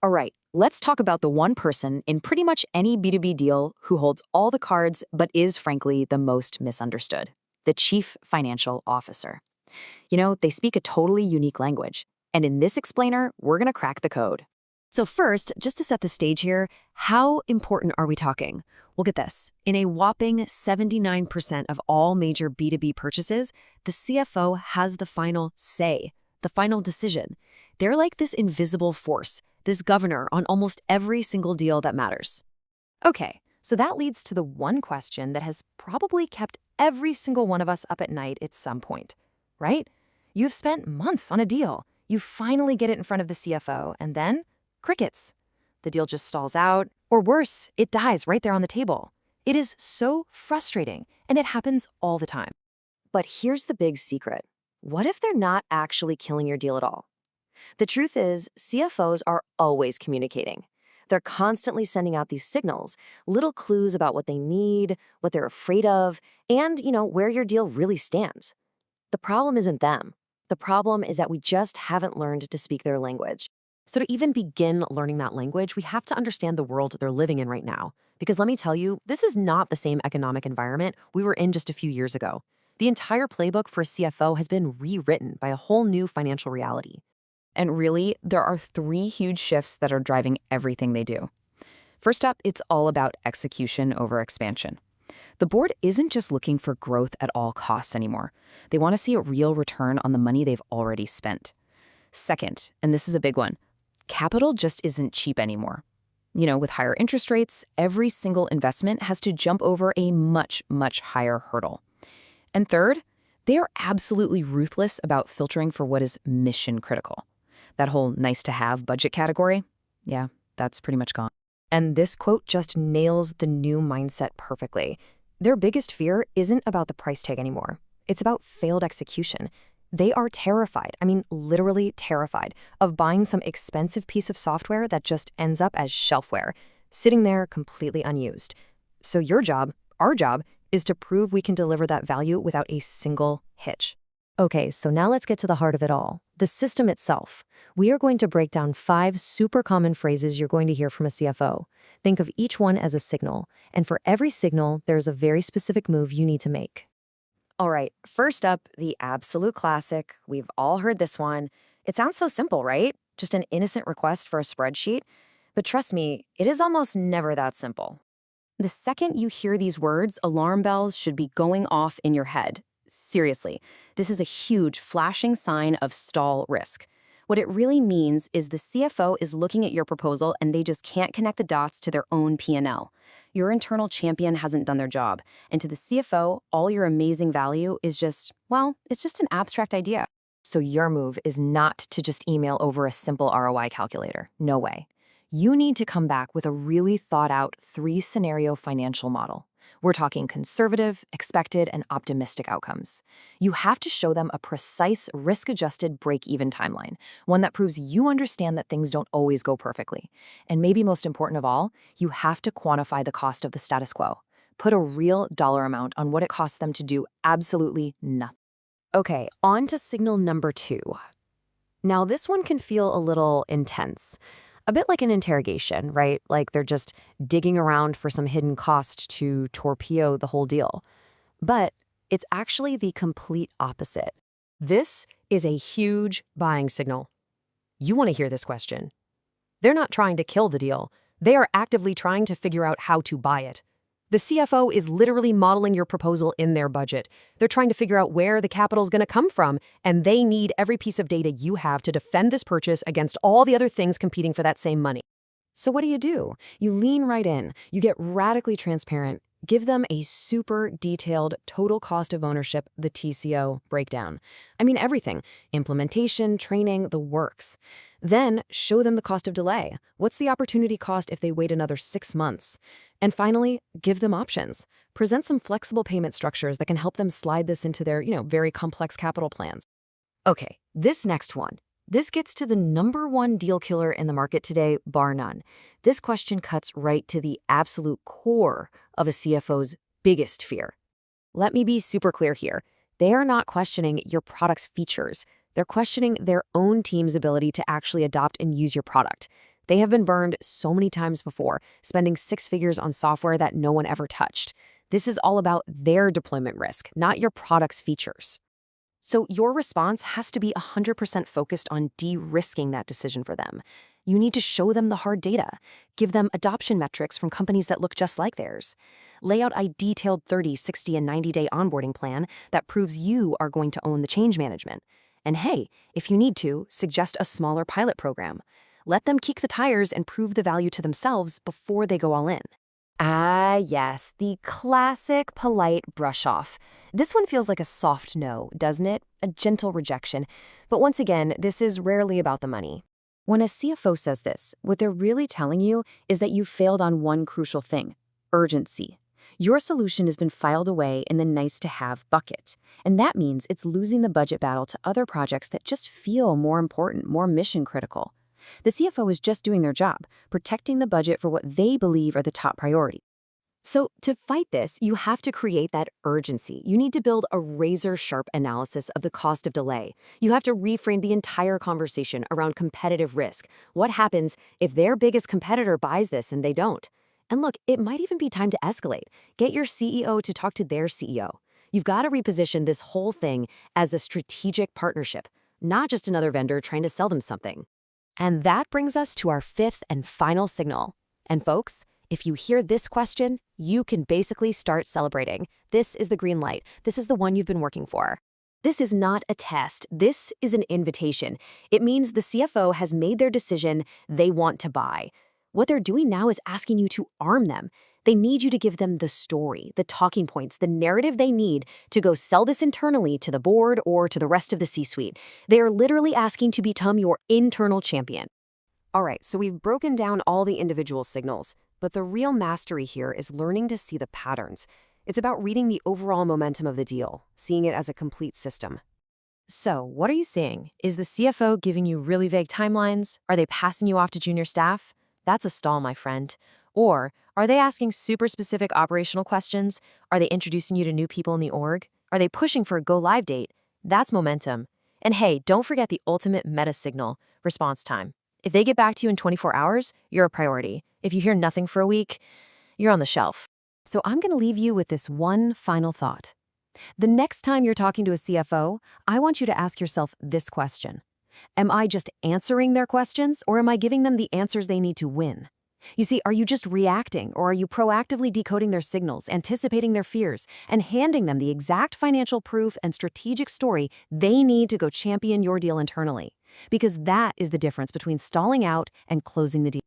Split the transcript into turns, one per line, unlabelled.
All right, let's talk about the one person in pretty much any B2B deal who holds all the cards but is, frankly, the most misunderstood: the chief financial officer. They speak a totally unique language. And in this explainer, we're going to crack the code. So first, just to set the stage here, how important are we talking? Well, get this. In a whopping 79% of all major B2B purchases, the CFO has the final say, the final decision. They're like this invisible force, this governor on almost every single deal that matters. Okay, so that leads to the one question that has probably kept every single one of us up at night at some point, right? You've spent months on a deal. You finally get it in front of the CFO, and then crickets. The deal just stalls out, or worse, it dies right there on the table. It is so frustrating, and it happens all the time. But here's the big secret. What if they're not actually killing your deal at all? The truth is, CFOs are always communicating. They're constantly sending out these signals, little clues about what they need, what they're afraid of, and, where your deal really stands. The problem isn't them. The problem is that we just haven't learned to speak their language. So to even begin learning that language, we have to understand the world they're living in right now. Because let me tell you, this is not the same economic environment we were in just a few years ago. The entire playbook for a CFO has been rewritten by a whole new financial reality. And really, there are three huge shifts that are driving everything they do. First up, it's all about execution over expansion. The board isn't just looking for growth at all costs anymore. They want to see a real return on the money they've already spent. Second, and this is a big one, capital just isn't cheap anymore. With higher interest rates, every single investment has to jump over a much, much higher hurdle. And third, they are absolutely ruthless about filtering for what is mission critical. That whole nice-to-have budget category, yeah, that's pretty much gone. And this quote just nails the new mindset perfectly. Their biggest fear isn't about the price tag anymore. It's about failed execution. They are terrified, literally terrified, of buying some expensive piece of software that just ends up as shelfware, sitting there completely unused. So your job, our job, is to prove we can deliver that value without a single hitch. Okay, so now let's get to the heart of it all, the system itself. We are going to break down 5 super common phrases you're going to hear from a CFO. Think of each one as a signal, and for every signal, there's a very specific move you need to make. All right, first up, the absolute classic. We've all heard this one. It sounds so simple, right? Just an innocent request for a spreadsheet. But trust me, it is almost never that simple. The second you hear these words, alarm bells should be going off in your head. Seriously, this is a huge flashing sign of stall risk. What it really means is the CFO is looking at your proposal and they just can't connect the dots to their own P&L. Your internal champion hasn't done their job, and to the CFO, all your amazing value is just, it's just an abstract idea. So your move is not to just email over a simple ROI calculator. No way. You need to come back with a really thought-out 3-scenario financial model. We're talking conservative, expected, and optimistic outcomes. You have to show them a precise, risk-adjusted break-even timeline, one that proves you understand that things don't always go perfectly. And maybe most important of all, you have to quantify the cost of the status quo. Put a real dollar amount on what it costs them to do absolutely nothing. Okay, on to signal number 2. Now, this one can feel a little intense. A bit like an interrogation, right? Like they're just digging around for some hidden cost to torpedo the whole deal. But it's actually the complete opposite. This is a huge buying signal. You want to hear this question. They're not trying to kill the deal. They are actively trying to figure out how to buy it. The CFO is literally modeling your proposal in their budget. They're trying to figure out where the capital is going to come from, and they need every piece of data you have to defend this purchase against all the other things competing for that same money. So what do? You lean right in. You get radically transparent. Give them a super detailed total cost of ownership, the TCO breakdown. Everything. Implementation, training, the works. Then show them the cost of delay. What's the opportunity cost if they wait another 6 months? And finally, give them options. Present some flexible payment structures that can help them slide this into their, very complex capital plans. Okay, this next one. This gets to the number 1 deal killer in the market today, bar none. This question cuts right to the absolute core of a CFO's biggest fear. Let me be super clear here. They are not questioning your product's features. They're questioning their own team's ability to actually adopt and use your product.
They have been burned so many times before, spending six figures on software that no one ever touched. This is all about their deployment risk, not your product's features. So your response has to be 100% focused on de-risking that decision for them. You need to show them the hard data, give them adoption metrics from companies that look just like theirs, lay out a detailed 30, 60, and 90-day onboarding plan that proves you are going to own the change management. And hey, if you need to, suggest a smaller pilot program. Let them kick the tires and prove the value to themselves before they go all in. Ah, yes, the classic polite brush-off. This one feels like a soft no, doesn't it? A gentle rejection. But once again, this is rarely about the money. When a CFO says this, what they're really telling you is that you failed on one crucial thing: urgency. Your solution has been filed away in the nice-to-have bucket, and that means it's losing the budget battle to other projects that just feel more important, more mission-critical. The CFO is just doing their job, protecting the budget for what they believe are the top priority. So to fight this, you have to create that urgency. You need to build a razor-sharp analysis of the cost of delay. You have to reframe the entire conversation around competitive risk. What happens if their biggest competitor buys this and they don't? And look, it might even be time to escalate. Get your CEO to talk to their CEO. You've got to reposition this whole thing as a strategic partnership, not just another vendor trying to sell them something. And that brings us to our fifth and final signal. And folks, if you hear this question, you can basically start celebrating. This is the green light. This is the one you've been working for. This is not a test. This is an invitation. It means the CFO has made their decision they want to buy. What they're doing now is asking you to arm them. They need you to give them the story, the talking points, the narrative they need to go sell this internally to the board or to the rest of the C-suite. They are literally asking to become your internal champion. All right, so we've broken down all the individual signals, but the real mastery here is learning to see the patterns. It's about reading the overall momentum of the deal, seeing it as a complete system. So, what are you seeing? Is the CFO giving you really vague timelines? Are they passing you off to junior staff? That's a stall, my friend. Or are they asking super specific operational questions? Are they introducing you to new people in the org? Are they pushing for a go-live date? That's momentum. And hey, don't forget the ultimate meta signal, response time. If they get back to you in 24 hours, you're a priority. If you hear nothing for a week, you're on the shelf. So I'm going to leave you with this one final thought. The next time you're talking to a CFO, I want you to ask yourself this question. Am I just answering their questions, or am I giving them the answers they need to win? You see, are you just reacting, or are you proactively decoding their signals, anticipating their fears, and handing them the exact financial proof and strategic story they need to go champion your deal internally? Because that is the difference between stalling out and closing the deal.